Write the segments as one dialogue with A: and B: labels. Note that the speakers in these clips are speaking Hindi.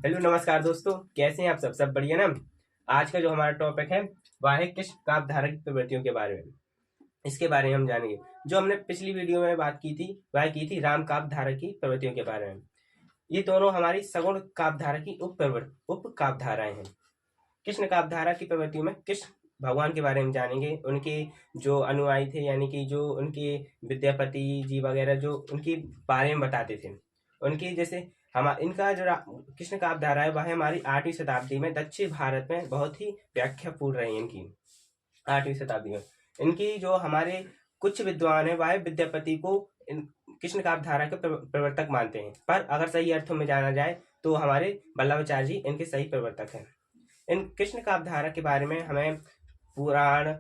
A: हेलो नमस्कार दोस्तों, कैसे हैं आप सब बढ़िया ना। आज का जो हमारा टॉपिक है वह है कृष्ण काव्यधारा की प्रवृत्तियों के बारे में। इसके बारे में हम जानेंगे। जो हमने पिछली वीडियो में बात की थी वह की थी राम काव्यधारा की प्रवृत्तियों के बारे में। ये दोनों हमारी सगुण काव्यधारा की उप काव्यधाराएं हैं। कृष्ण काव्यधारा की प्रवृत्तियों में कृष्ण भगवान के बारे में जानेंगे, उनके जो अनुयायी थे यानी कि जो उनके विद्यापति जी वगैरह जो उनके बारे में बताते थे। उनकी जैसे हम इनका जो कृष्ण काव्यधारा है वह हमारी 8वीं शताब्दी में दक्षिण भारत में बहुत ही व्याख्यापूर्ण रही। इनकी 8वीं शताब्दी में इनकी जो हमारे कुछ विद्वान है वह विद्यापति को कृष्ण काव्यधारा के प्रवर्तक मानते हैं, पर अगर सही अर्थों में जाना जाए तो हमारे वल्लभाचार्य जी इनके सही प्रवर्तक हैं। इन कृष्ण काव्यधारा के बारे में हमें पुराण,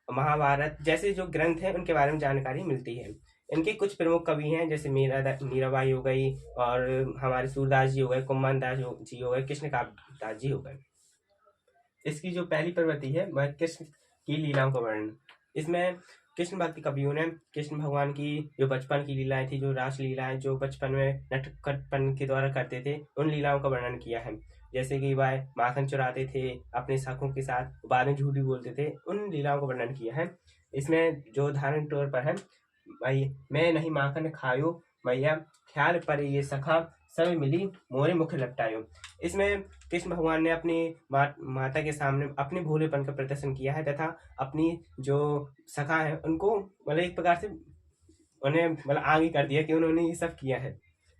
A: महाभारत जैसे जो ग्रंथ हैं उनके बारे में जानकारी मिलती है। इनके कुछ प्रमुख कवि हैं जैसे मीराबाई हो गई, और हमारे सूरदास जी हो गए, कुम्मन दास जी हो गए, कृष्ण काव्यदास जी हो गए। इसकी जो पहली प्रवृत्ति है वह कृष्ण की लीलाओं का वर्णन। इसमें कृष्ण भक्ति कवियों ने कृष्ण भगवान की जो बचपन की लीलाएं थी, जो रास लीलाएं जो बचपन में नटखटपन के द्वारा करते थे, उन लीलाओं का वर्णन किया है। जैसे कि वह माखन चुराते थे अपने सखों के साथ, बाद में झूठी बोलते थे, उन लीलाओं का वर्णन किया है। इसमें जो उदाहरण तौर पर है, भाई मैं नहीं माखन खायो मैया, ख्याल पर ये सखा सब मिली मोरे मुख लपटायो। इसमें कृष्ण भगवान ने अपनी माता के सामने अपने भोलेपन का प्रदर्शन किया है तथा अपनी जो सखा है उनको मतलब एक प्रकार से उन्हें मतलब आगे कर दिया कि उन्होंने ये सब किया है।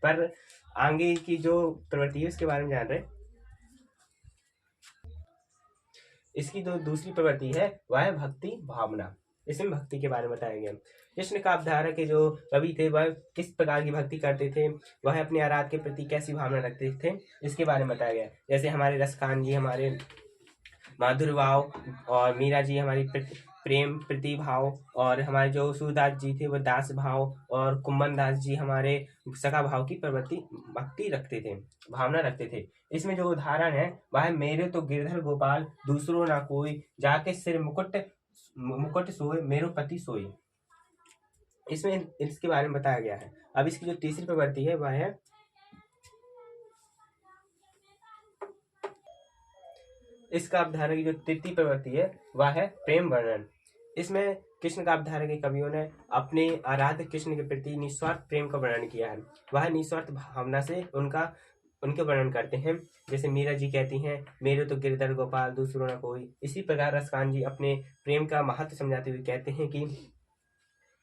A: पर आगे की जो प्रवृत्ति है उसके बारे में जान रहे। इसकी जो दूसरी प्रवृत्ति है वह है भक्ति भावना। इसमें भक्ति के बारे में बताया गया। कृष्ण काव्यधारा के जो कवि थे वह किस प्रकार की भक्ति करते थे, वह अपने आराध्य के प्रति कैसी भावना रखते थे, इसके बारे में बताया गया। जैसे हमारे रसखान जी हमारे माधुर्य भाव, और मीरा जी हमारी प्रेम प्रतिभाव, और हमारे जो सूरदास जी थे वो दास भाव, और कुम्मन दास जी हमारे सखा भाव की प्रवृत्ति भक्ति रखते थे, भावना रखते थे। इसमें जो उदाहरण है वह मेरे तो गिरधर गोपाल दूसरो ना कोई, जाके सिर मुकुट सोए मेरो पति सोई। इसमें इसके बारे में बताया गया है। अब इसकी जो तीसरी प्रवृत्ति है वह है इस काव्यधारा की जो तृतीय प्रवृत्ति है वह है प्रेम वर्णन। इसमें कृष्ण काव्यधारा के कवियों ने अपने आराध्य कृष्ण के प्रति निस्वार्थ प्रेम का वर्णन किया है। वह निस्वार्थ भावना से उनके वर्णन करते हैं। जैसे मीरा जी कहती हैं मेरे तो गिरधर गोपाल दूसरों न कोई। इसी प्रकार रसखान जी अपने प्रेम का महत्व समझाते हुए कहते हैं कि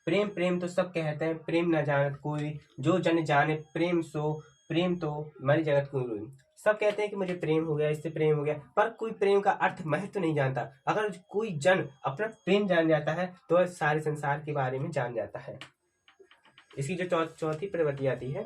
A: प्रेम प्रेम तो सब कहते हैं, प्रेम न जानत कोई, जो जन जाने प्रेम सो, प्रेम तो मरी जगत कोई रोई। सब कहते हैं कि मुझे प्रेम हो गया, इससे प्रेम हो गया, पर कोई प्रेम का अर्थ महत्व नहीं जानता। अगर कोई जन अपना प्रेम जान जाता है तो वह सारे संसार के बारे में जान जाता है। इसकी जो चौथी प्रवृत्ति आती है,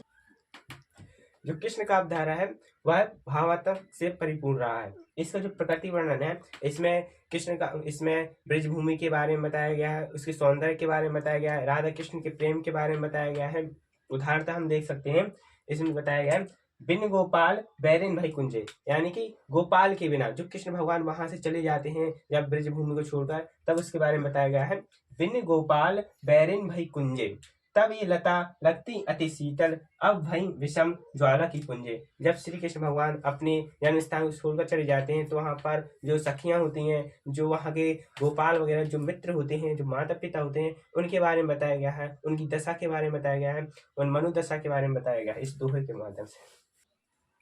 A: जो कृष्ण काव्यधारा है वह भावात्मक से परिपूर्ण रहा है। इसका जो प्रकृति वर्णन है इसमें ब्रज भूमि के बारे में बताया गया है, उसके सौंदर्य के बारे में बताया गया है, राधा कृष्ण के प्रेम के बारे में बताया गया है। उदाहरणतः हम देख सकते हैं इसमें बताया गया है बिन गोपाल बैरिन भई कुंजे, यानी कि गोपाल के बिना जो कृष्ण भगवान वहां से चले जाते हैं जब ब्रज भूमि को छोड़कर, तब उसके बारे में बताया गया है बिन गोपाल बैरिन भई कुंजे, तब ये लता लगती अति शीतल, अब भई विषम ज्वाला की पुंजे। जब श्री कृष्ण भगवान अपने जन्म स्थान को छोड़कर चले जाते हैं तो वहां पर जो सखियां होती हैं, जो वहां के गोपाल वगैरह जो मित्र होते हैं, जो माता पिता होते हैं, उनके बारे में बताया गया है, उनकी दशा के बारे में बताया गया है, उन मनोदशा के बारे में बताया गया है इस दोहे के माध्यम से।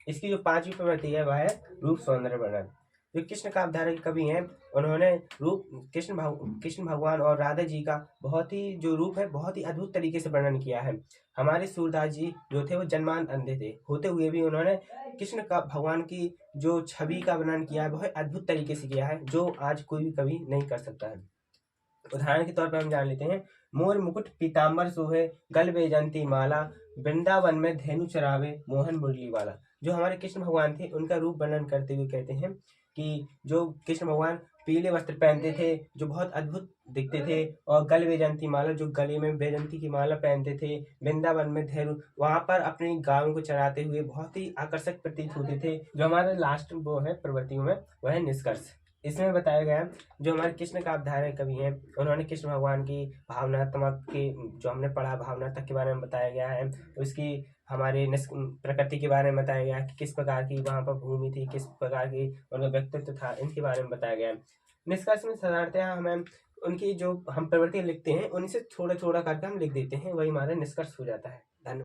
A: इसकी जो पांचवी प्रवृत्ति है वह है रूप सौंदर्य वर्णन। जो कृष्ण काव्यधारा के कवि हैं उन्होंने रूप कृष्ण भगवान और राधा जी का बहुत ही जो रूप है बहुत ही अद्भुत तरीके से वर्णन किया है। हमारे सूरदास जी जो थे वो जन्मान अंधे थे, होते हुए भी उन्होंने कृष्ण का भगवान की जो छवि का वर्णन किया है बहुत अद्भुत तरीके से किया है, जो आज कोई भी कवि नहीं कर सकता है। उदाहरण के तौर पर हम जान लेते हैं मोर मुकुट पीताम्बर सोहे, गल वैजंती माला, वृंदावन में धेनु चरावे मोहन मुरली वाला। जो हमारे कृष्ण भगवान थे उनका रूप वर्णन करते हुए कहते हैं कि जो कृष्ण भगवान पीले वस्त्र पहनते थे जो बहुत अद्भुत दिखते थे, और गल वैजंती माला जो गले में वैजंती की माला पहनते थे, वृंदावन में धेनु वहां पर अपनी गायों को चराते हुए बहुत ही आकर्षक प्रतीत होते थे। जो हमारे लास्ट वो है प्रवृत्तियों में वह है निष्कर्ष। इसमें बताया गया जो हमारे कृष्ण काव्यधारा कवि हैं उन्होंने कृष्ण भगवान की भावनात्मक के जो हमने पढ़ा भावनात्मक के बारे में बताया गया है, उसकी हमारे प्रकृति के बारे में बताया गया कि किस प्रकार की वहाँ पर भूमि थी, किस प्रकार की उनका व्यक्तित्व था, इनके बारे में बताया गया है। निष्कर्ष में साधारणतः हमें उनकी जो हम प्रवृत्ति लिखते हैं उन्हीं से थोड़ा थोड़ा करके हम लिख देते हैं, वही हमारा निष्कर्ष हो जाता है। धन्यवाद।